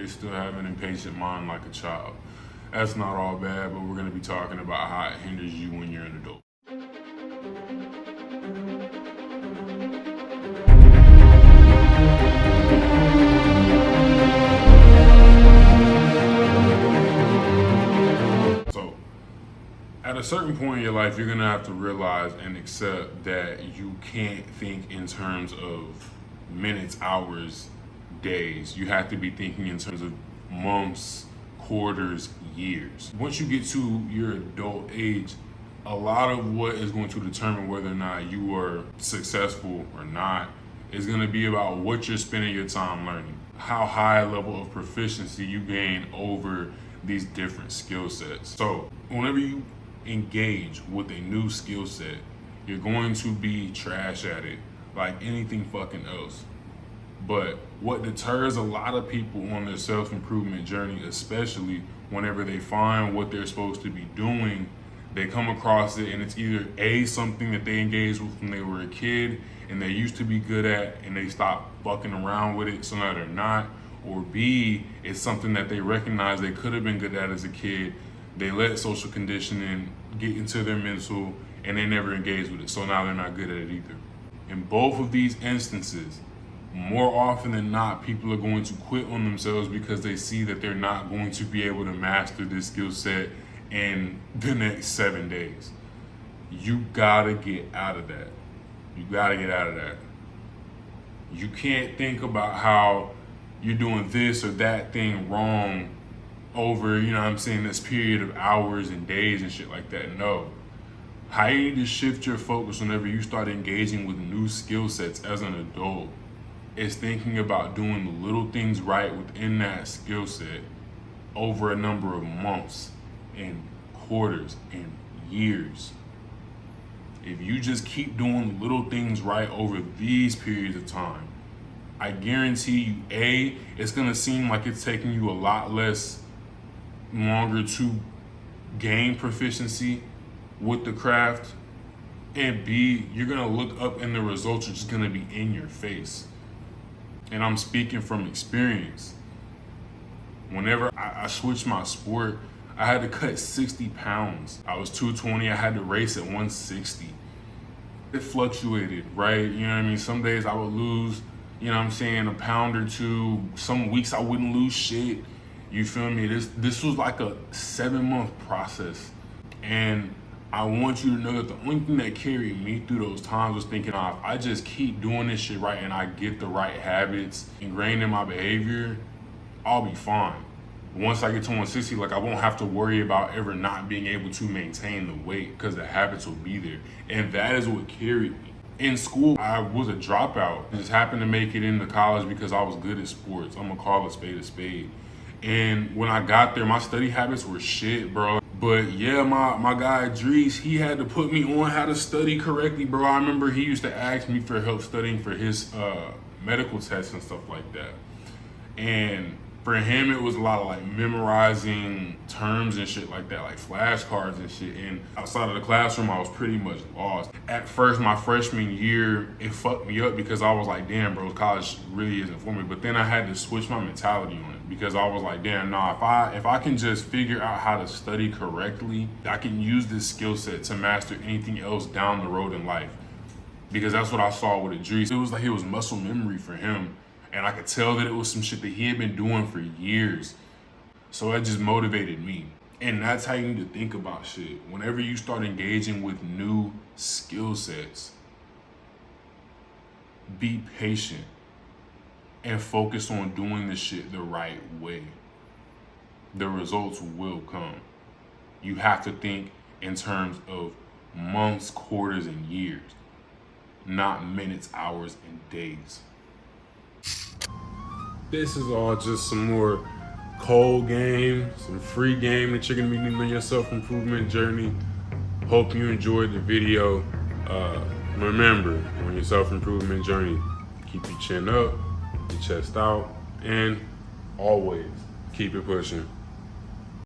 they still have an impatient mind like a child. That's not all bad, but we're gonna be talking about how it hinders you when you're an adult. So, at a certain point in your life, you're gonna have to realize and accept that you can't think in terms of minutes, hours, days. You have to be thinking in terms of months, quarters, years. Once you get to your adult age, a lot of what is going to determine whether or not you are successful or not is going to be about what you're spending your time learning, how high a level of proficiency you gain over these different skill sets. So whenever you engage with a new skill set, you're going to be trash at it like anything fucking else. But what deters a lot of people on their self-improvement journey, especially whenever they find what they're supposed to be doing, they come across it and it's either A, something that they engaged with when they were a kid and they used to be good at and they stop fucking around with it so now they're not, or B, it's something that they recognize they could have been good at as a kid, they let social conditioning get into their mental and they never engage with it, so now they're not good at it either. In both of these instances, more often than not, people are going to quit on themselves because they see that they're not going to be able to master this skill set in the next 7 days. You gotta get out of that. You gotta get out of that. You can't think about how you're doing this or that thing wrong over, this period of hours and days and shit like that. No. How you need to shift your focus whenever you start engaging with new skill sets as an adult is thinking about doing the little things right within that skill set over a number of months and quarters and years. If you just keep doing little things right over these periods of time, I guarantee you, A, it's gonna seem like it's taking you a lot less longer to gain proficiency with the craft, and B, you're gonna look up and the results are just gonna be in your face. And I'm speaking from experience. Whenever I switched my sport, I had to cut 60 pounds. I was 220, I had to race at 160. It fluctuated, right? Some days I would lose, a pound or two. Some weeks I wouldn't lose shit. You feel me? This was like a 7-month process. And I want you to know that the only thing that carried me through those times was thinking, if I just keep doing this shit right and I get the right habits ingrained in my behavior, I'll be fine. Once I get to 160, I won't have to worry about ever not being able to maintain the weight because the habits will be there. And that is what carried me. In school, I was a dropout. I just happened to make it into college because I was good at sports. I'm gonna call a spade a spade. And when I got there, my study habits were shit, bro. But yeah, my guy Dries, he had to put me on how to study correctly, bro. I remember he used to ask me for help studying for his medical tests and stuff like that. And for him, it was a lot of memorizing terms and shit like that, like flashcards and shit. And outside of the classroom, I was pretty much lost. At first, my freshman year, it fucked me up because I was like, damn, bro, college really isn't for me. But then I had to switch my mentality on it because I was like, damn, nah, if I can just figure out how to study correctly, I can use this skill set to master anything else down the road in life. Because that's what I saw with Idris. It was like it was muscle memory for him. And I could tell that it was some shit that he had been doing for years. So it just motivated me. And that's how you need to think about shit. Whenever you start engaging with new skill sets, be patient and focus on doing this shit the right way. The results will come. You have to think in terms of months, quarters, and years, not minutes, hours, and days. This is all just some more cold game, some free game that you're gonna be needing on your self-improvement journey. Hope you enjoyed the video. Remember, on your self-improvement journey, keep your chin up, your chest out, and always keep it pushing.